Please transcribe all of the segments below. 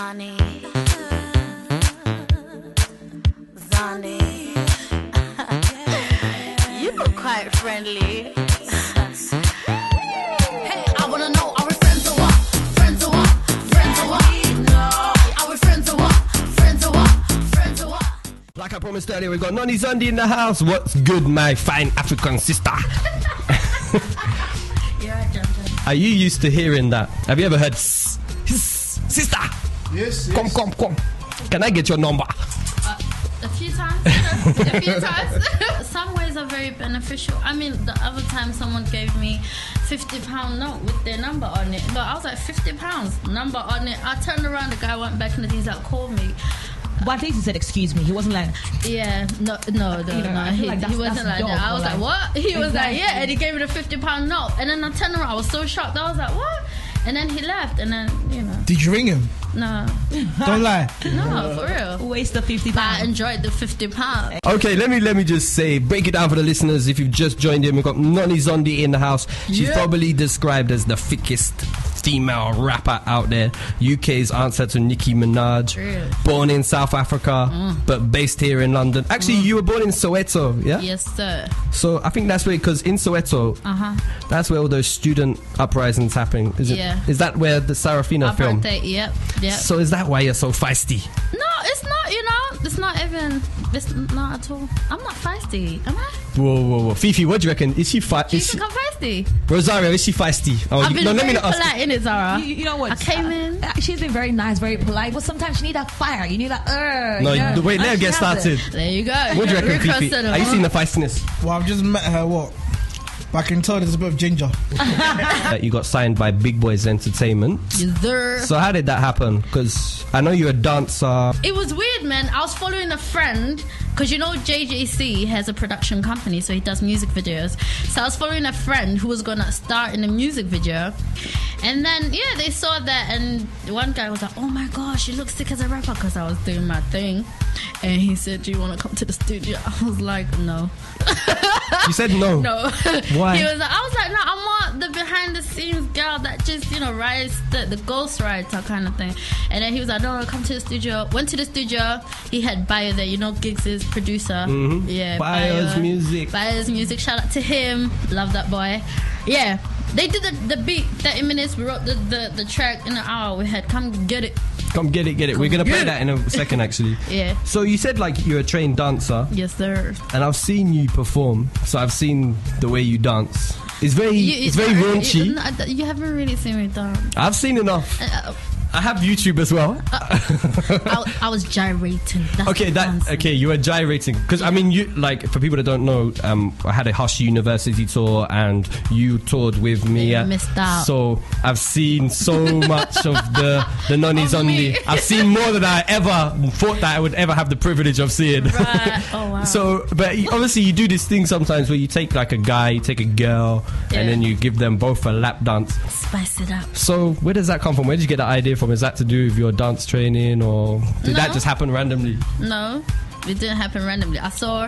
Noni Zondi. You look quite friendly. Hey, I wanna know, are we friends or what? Friends or what? Friends or what? Are we friends or what? Friends or what? Friends or what? Like I promised earlier, we've got Noni Zondi in the house. What's good, my fine African sister? You're right, Jamjam. Are you used to hearing that? Have you ever heard sister? Yes. Come. Can I get your number? A few times. A few times. Some ways are very beneficial. I mean, the other time someone gave me £50 note with their number on it. But I was like, £50, number on it. I turned around, the guy went back and he's like, call me. But at least he said, excuse me. He wasn't like... Yeah, no. You know, I feel like He wasn't like that. I was like, what? He was like, yeah, and he gave me the £50 note. And then I turned around, I was so shocked. I was like, what? And then he left, and then, you know. Did you ring him? No. Don't lie. No, for real. Waste the £50. But I enjoyed the £50. Okay, let me just say, break it down for the listeners. If you've just joined in, we've got Noni Zondi in the house. She's probably described as the thickest female rapper out there. UK's answer to Nicki Minaj. Really? Born in South Africa, but based here in London. Actually, you were born in Soweto, yeah? Yes, sir. So I think that's where, because in Soweto, that's where all those student uprisings happen. Is it? Yeah. Is that where the Sarafina film? Yep. So is that why you're so feisty? No, it's not, you know. It's not even. It's not at all. I'm not feisty, am I? Whoa. Fifi, what do you reckon? Is she Do you think I'm feisty? Rosario, is she feisty? Oh, I've been let very me not ask. polite, innit, Zara? You know what? I came in. She's been very nice, very polite, but sometimes you need that fire. You need that No, you know? wait, let her get started. There you go. What do you reckon, Fifi? Are you seeing the feistiness? Well, I've just met her, what? But I can tell there's a bit of ginger. That you got signed by Big Boys Entertainment. Yes, sir. So how did that happen? Because I know you're a dancer. It was weird, man. I was following a friend, because you know JJC has a production company, so he does music videos. So I was following a friend who was gonna start in a music video, and then they saw that, and one guy was like, "Oh my gosh, you look sick as a rapper," because I was doing my thing, and he said, "Do you want to come to the studio?" I was like, "No." You said no. No. Why? I was like, no, I'm not the behind the scenes girl that just, writes the ghost writer kind of thing. And then he was like, no, come to the studio. Went to the studio. He had Bayo there, Giggs' producer. Yeah. Bayo's music. Bayo's music. Shout out to him. Love that boy. Yeah. They did the beat, 30 minutes. We wrote the track in an hour. We had Come Get It. Come get it. We're going to play that in a second, actually. Yeah. So you said, like, you're a trained dancer. Yes, sir. And I've seen you perform. So I've seen the way you dance. It's very raunchy. You haven't really seen me dance. I've seen enough. I have YouTube as well. I was gyrating. That's Okay, you were gyrating because I mean, you like for people that don't know, I had a Hush University tour and you toured with me. Missed out. So I've seen so much of the Noni Zondi. I've seen more than I ever thought that I would ever have the privilege of seeing. Right. Oh wow. So, but obviously you do this thing sometimes where you take like a guy, you take a girl, and then you give them both a lap dance. Spice it up. So where does that come from? Where did you get that idea from? Is that to do with your dance training, or did that just happen randomly? No, it didn't happen randomly. I saw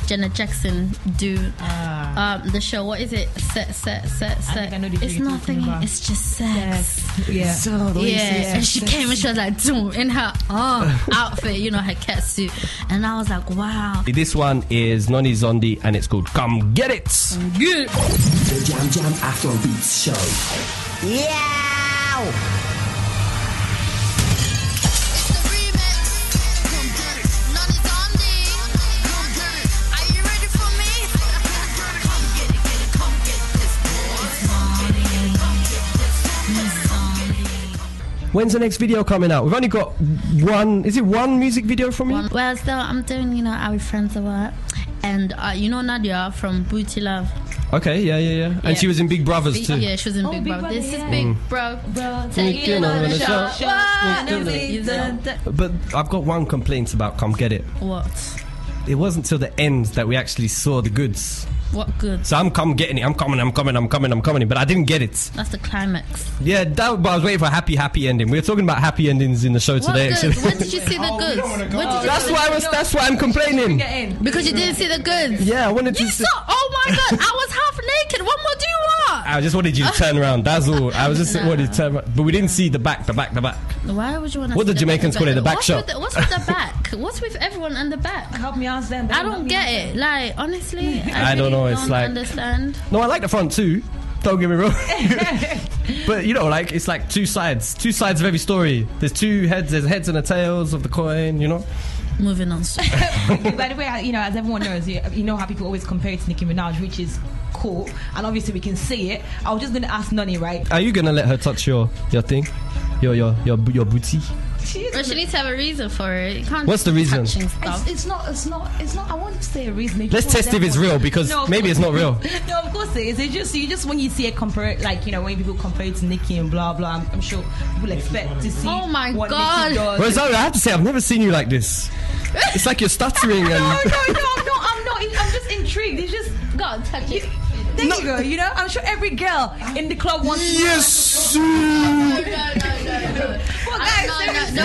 Janet Jackson do the show. What is it? Set. It's nothing. It's just sex. Yeah. So and she came and she was like, zoom, in her outfit, her cat suit, and I was like, wow. This one is Noni Zondi and it's called Come Get It. Good. The Jamjam Afrobeats show. Yeah. When's the next video coming out? We've only got one. Is it one music video from you? Well, so I'm doing, Are We Friends or What? And Nadia from Booty Love. Okay, yeah. And she was in Big Brothers too. Yeah, she was in Big Brother. This is Big Bro. Take it on the show. But I've got one complaint about Come Get It. What? It wasn't till the end that we actually saw the goods. What good? So I'm getting it. I'm coming. But I didn't get it. That's the climax. Yeah, but I was waiting for a happy ending. We were talking about happy endings in the show today. What goods? When did you see the goods? That's why I'm complaining. Because you didn't see the goods. Yeah, I wanted to. You saw? Oh my god! I was half naked. What more do you want? I just wanted you to turn around. That's all. I was just wanted to turn around. But we didn't see the back. Why would you want to? What do Jamaicans call it? The back what's shot. What's with the back? What's with everyone in the back? Help me ask them. I don't get it. Like, honestly, I don't know. It's don't like understand. No, I like the front too. Don't get me wrong. But you know, like it's like two sides of every story. There's two heads. There's heads and the tails of the coin. You know. Moving on. By the way, you know, as everyone knows, you know how people always compare it to Nicki Minaj, which is cool, and obviously we can see it. I was just going to ask Noni, right? Are you gonna let her touch your thing, your booty? But she needs to have a reason for it. You can't What's the reason? It's not. I wanted to say a reason. Maybe Let's test if it's real because maybe it's not real. No, of course it is. It's just when you see it compare, like, you know, when people compare it to Nicki and blah blah. I'm sure people expect to see. Oh my what God. Nicki does. Rosario, I have to say, I've never seen you like this. It's like you're stuttering and. No, I'm not. I'm just intrigued. It's just God, touch it. there you go. You know, I'm sure every girl in the club wants. Yes. No. Well, guys, No.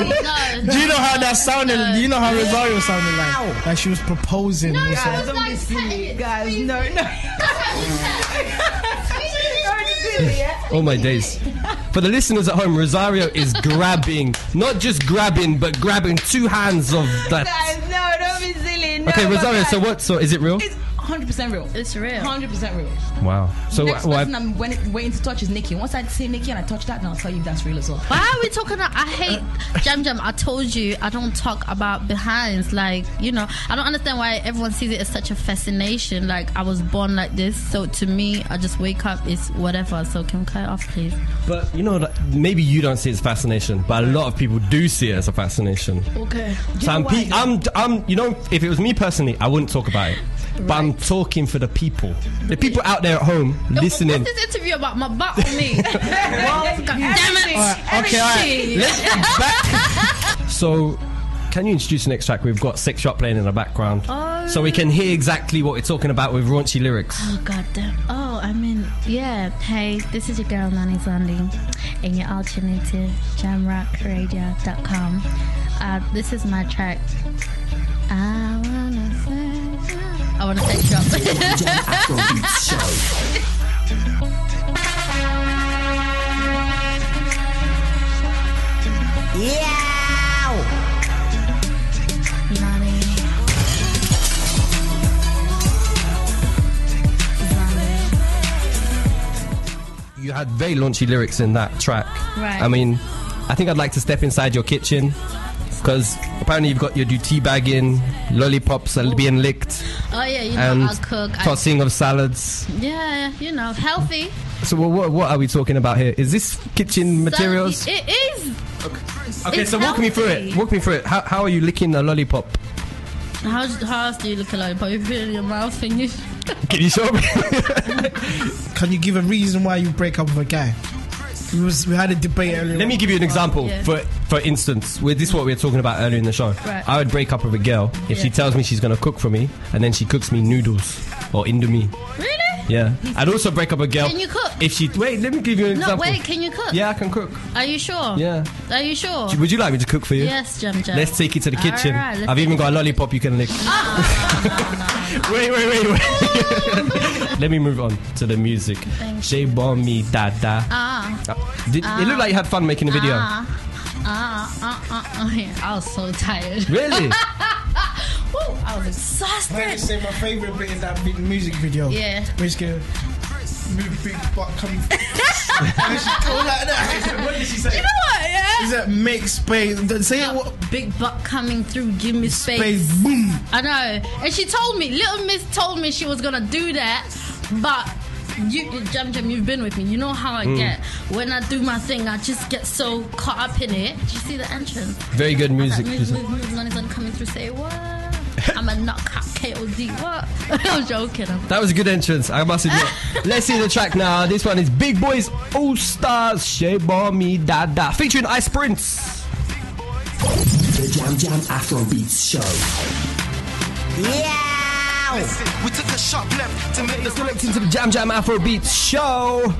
Do you know how that sounded? Do you know how Rosario sounded like? Like she was proposing. or guys, something. don't be silly, guys. No. Oh my days. For the listeners at home, Rosario is grabbing, not just grabbing, but grabbing two hands of that. Guys, no, don't be silly. No, Okay, Rosario, guys, so is it real? It's 100% real. It's real. 100% real. Wow. So Next person I'm waiting to touch is Nicki. Once I say Nicki and I touch that, then I'll tell you if that's real as well. Why are we talking about? I hate Jamjam. I told you I don't talk about behinds. Like, you know, I don't understand why everyone sees it as such a fascination. Like, I was born like this, so to me, I just wake up, it's whatever. So can we cut it off, please? But you know, like, maybe you don't see it as fascination, but a lot of people do see it as a fascination. Okay. So I'm, you know, if it was me personally, I wouldn't talk about it. But I'm talking for the people. The people out there at home listening. What's this interview about? My butt or me? Well, God damn it. Okay, all right. Let's get back. So, can you introduce the next track? We've got Sex Shop playing in the background. Oh. So we can hear exactly what we're talking about with raunchy lyrics. Oh, God damn. Oh, I mean, yeah. Hey, this is your girl, Noni Zondi, and you're all tuning to jamrockradio.com. This is my track. I wanna sex shop. Jamjam Afrobeats show. Yeah! Noni. You had very launchy lyrics in that track. Right. I mean, I think I'd like to step inside your kitchen because apparently you've got your do teabagging, lollipops are being licked, Oh yeah, you know and I cook. tossing of salads. Yeah, you know, healthy. So what are we talking about here? Is this kitchen materials? It is. Okay, it's so walk me through healthy. it. Walk me through it. How are you licking a lollipop? How else do you look like? You put it in your mouth and you. Can you show me? Can you give a reason why you break up with a guy? We had a debate earlier. Let me give you an example. Yeah. For instance, this is what we were talking about earlier in the show. Right. I would break up with a girl if she Yeah. tells me she's going to cook for me and then she cooks me noodles or indomie. Really? Yeah. I'd also break up a girl Can you cook? if she... Wait, let me give you an No, example. wait. Can you cook? Yeah, I can cook. Are you sure? Yeah. Are you sure? Would you like me to cook for you? Yes, Jamjam. Let's take it to the kitchen. Alright, let's I've even got a lollipop you can lick. Wait. Let me move on to the music. Thank Shea Bomb Me Dada. It looked like you had fun making the video. Yeah, I was so tired. Really? Woo, I was I exhausted. have to say my favourite bit in that music video. Yeah. Basically, move big butt coming. And she go like that. What did she say? You know what? Yeah. Is that make space? Say it. What? Big butt coming through. Give me space. Space. Boom. I know. And she told me, Little Miss told me she was gonna do that, but you, Jamjam, you've been with me. You know how I get. When I do my thing, I just get so caught up in it. Did you see the entrance? Very good music. Move, Noni's coming through. Say what? I'm a knockout KOD. What? I'm joking. That was a good entrance, I must admit. Let's see the track now. This one is Big Boys All Stars Shea Bomb Me Dada featuring Ice Prince. The Jamjam Afrobeats show. Yeah! We took a sharp left to make Let's connect into the Jamjam Afrobeats show.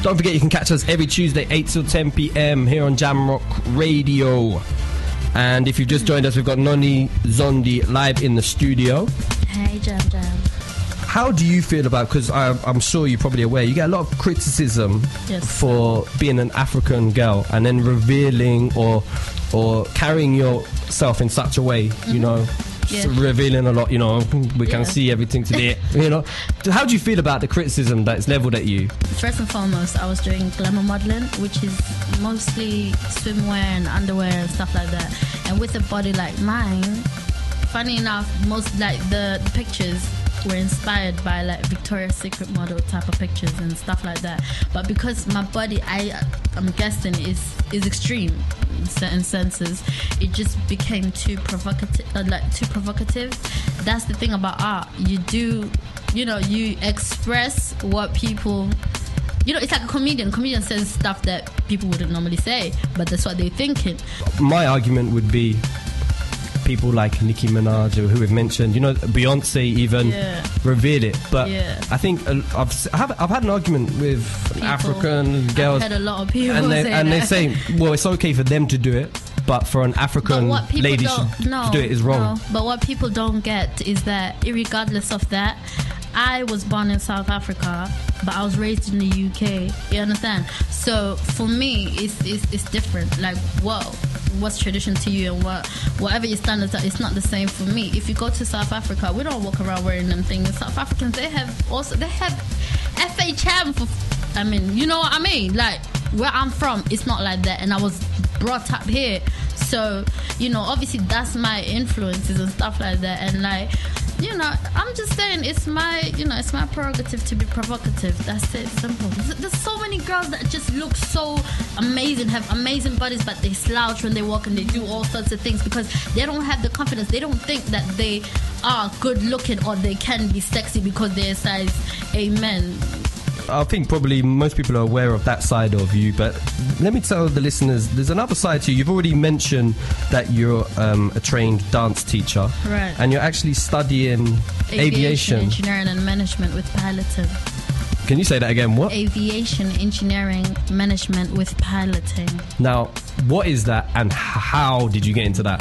Don't forget you can catch us every Tuesday 8 till 10 p.m. here on Jamrock Radio. And if you've just joined us, we've got Noni Zondi live in the studio. Hey, Jamjam. how do you feel about, because I'm sure you're probably aware, you get a lot of criticism for being an African girl and then revealing or carrying yourself in such a way, you know, revealing a lot, you know, we can see everything today, you know. How do you feel about the criticism that's leveled at you? First and foremost, I was doing glamour modeling, which is mostly swimwear and underwear and stuff like that. And with a body like mine, funny enough, most like the pictures were inspired by like Victoria's Secret model type of pictures and stuff like that. But because my body, I'm guessing, is extreme in certain senses, it just became too provocative. That's the thing about art. You express what people. You know, it's like a comedian. Comedian says stuff that people wouldn't normally say, but that's what they're thinking. My argument would be people like Nicki Minaj, or who we've mentioned, you know, Beyonce even reveal it. But I think I've had an argument with African girls. I've had a lot of people they say, well, it's okay for them to do it, but for an African lady to do it is wrong. No. But what people don't get is that, irregardless of that, I was born in South Africa, but I was raised in the UK. You understand? So for me, it's different. Like, what's tradition to you, and whatever your standards are, it's not the same for me. If you go to South Africa, we don't walk around wearing them things. South Africans, they have FHM for. I mean, you know what I mean? Like, where I'm from, it's not like that, and I was brought up here. So, you know, obviously that's my influences and stuff like that, and like, you know, I'm just saying it's my prerogative to be provocative. That's it, simple. There's so many girls that just look so amazing, have amazing bodies, but they slouch when they walk and they do all sorts of things because they don't have the confidence. They don't think that they are good looking or they can be sexy because they're size amen. I think probably most people are aware of that side of you, but let me tell the listeners, there's another side to you. You've already mentioned that you're a trained dance teacher, right? And you're actually studying aviation engineering and management with piloting. Can you say that again? What? Aviation engineering management with piloting. Now, what is that, and how did you get into that?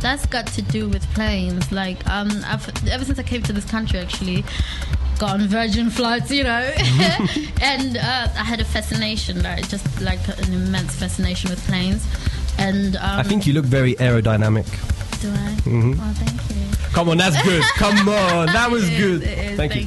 That's got to do with planes. Like, ever since I came to this country, actually, got on Virgin flights, you know, and I had a fascination, like, just like an immense fascination with planes. And I think you look very aerodynamic. Do I? Mm-hmm. Oh, thank you. Come on, that's good. Come on, that was good. Thank you.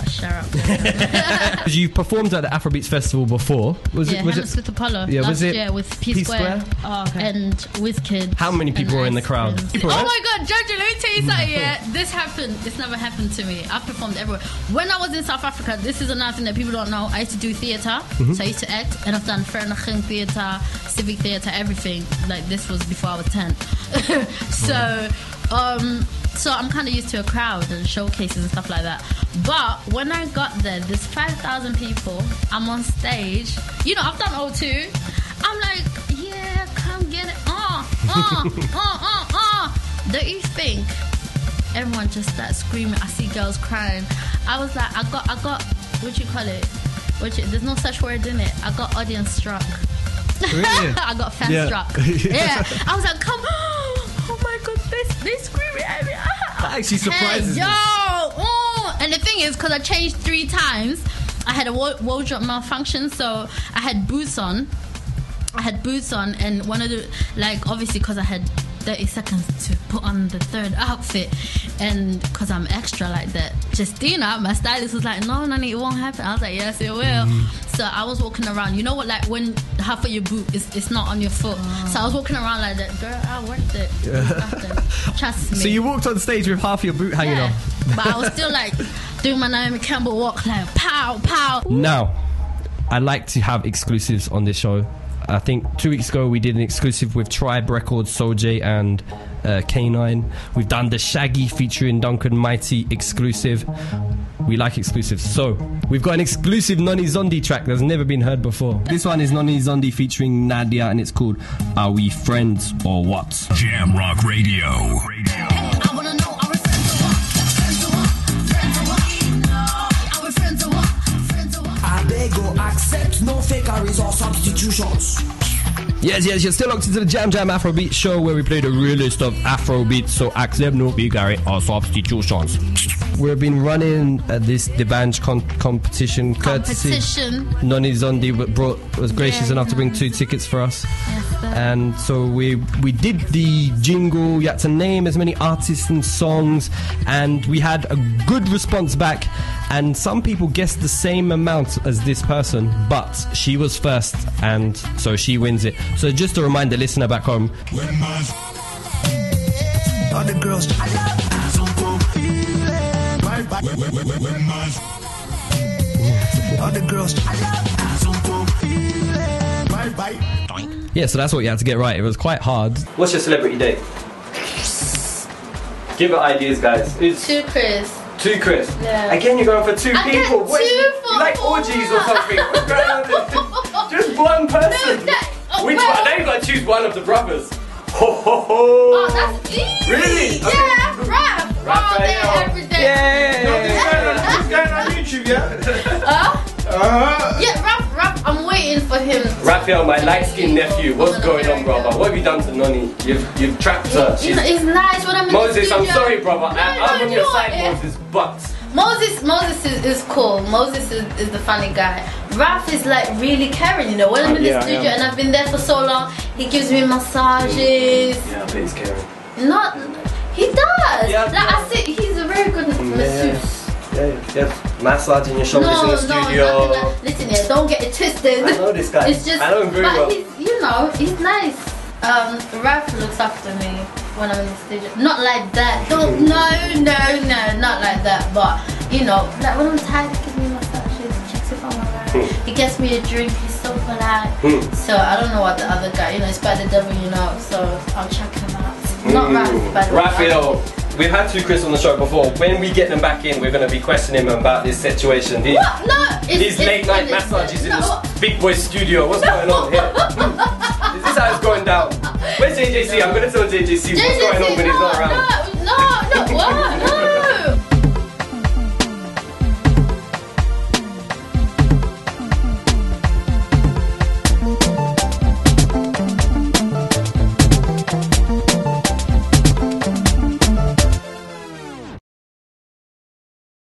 Shut up. You performed at the Afrobeats Festival before. Was it Hammersmith Apollo. Yeah, last was it year with P Square? Oh, okay. And WizKid. How many people were in the crowd? Oh my God, Jojo, let me tell you something. Yeah, this happened. This never happened to me. I've performed everywhere. When I was in South Africa, this is another thing that people don't know. I used to do theatre, so I used to act, and I've done Vereniging theatre, civic theatre, everything. Like, this was before I was 10. So I'm kind of used to a crowd and showcases and stuff like that. But when I got there, there's 5,000 people. I'm on stage. You know, I've done O2. I'm like, yeah, come get it. Don't you think? Everyone just started screaming. I see girls crying. I was like, I got, what you call it? There's no such word in it. I got audience struck. Really? I got fan struck. Yeah. I was like, come on. Oh my God, they screaming at me. That actually surprises me. And the thing is, because I changed 3 times, I had a wardrobe malfunction, so I had boots on, and one of the, like, obviously because I had 30 seconds to put on the third outfit, and because I'm extra like that, Justina, my stylist, was like, no, Noni, it won't happen. I was like, yes, it will. So I was walking around, you know what, like when half of your boot it's not on your foot, so I was walking around like that. Girl, I worked it. Trust me. So you walked on stage with half your boot hanging off. But I was still like doing my Naomi Campbell walk, like pow pow. Now, I like to have exclusives on this show. I think 2 weeks ago we did an exclusive with Tribe Records, Soulja and K9. We've done the Shaggy featuring Duncan Mighty exclusive. We like exclusives. So we've got an exclusive Noni Zondi track that's never been heard before. This one is Noni Zondi featuring Nadia, and it's called Are We Friends or What? Jam Rock Radio. I wanna know, are we friends or what? Friends or what? Are we friends or what? Friends or what? I beg or accept no fakeries or substitutions. Yes, you're still locked into the Jamjam Afrobeats show where we play the realest of Afrobeats, so accept no fakery or substitutions. we've been running this Dbanj competition. Courtesy Noni Zondi was gracious enough to bring 2 tickets for us. Yes, sir. And so we did the jingle. You had to name as many artists and songs, and we had a good response back. And some people guessed the same amount as this person, but she was first, and so she wins it. So just to remind the listener back home. All the girls, all the girls, Yeah, so that's what you had to get right. It was quite hard. What's your celebrity date? Give it ideas, guys. It's 2 Chris. 2 Chris. Yeah. Again, you're going for 2 I get people. 2 What is it? for You like 4. orgies or something? What's going on there? Just one person. Which one? Now you've got to choose one of the brothers. Ho ho ho! Oh, that's easy. Really? Yeah, rap. All day, every day. Yeah. It's going on YouTube, yeah? Yeah, rap. I'm waiting for him. Raphael, my light-skinned nephew, what's going on, brother? What have you done to Noni? You've trapped her. You know, it's nice when I'm in Moses, the studio. I'm sorry, brother. I'm on your know side, it. Moses, but Moses is cool. Moses is the funny guy. Raph is like really caring, you know. When I'm in the studio and I've been there for so long, he gives me massages. yeah, I bet he's caring. He does. Yeah, like I said, he's a very good masseuse. Yeah, massaging your shoulders in the studio. Like, listen here, don't get it twisted. I know this guy. It's just, I know him very well. He's nice. Raph looks after me when I'm in the studio. Not like that. No, not like that. But you know, like when I'm tired, he gives me massages, checks if I'm alright. He gets me a drink. He's so polite. So I don't know what the other guy, you know, it's by the devil, you know. So I'll check him out. Not Raph, by the way. Raphael, we've had 2 Chris on the show before. When we get them back in, we're going to be questioning him about this situation. What? No, These late night massages in the big boy studio. What's going on here? Is this how it's going down? Where's JJC? I'm going to tell JJC what's going on when he's not around.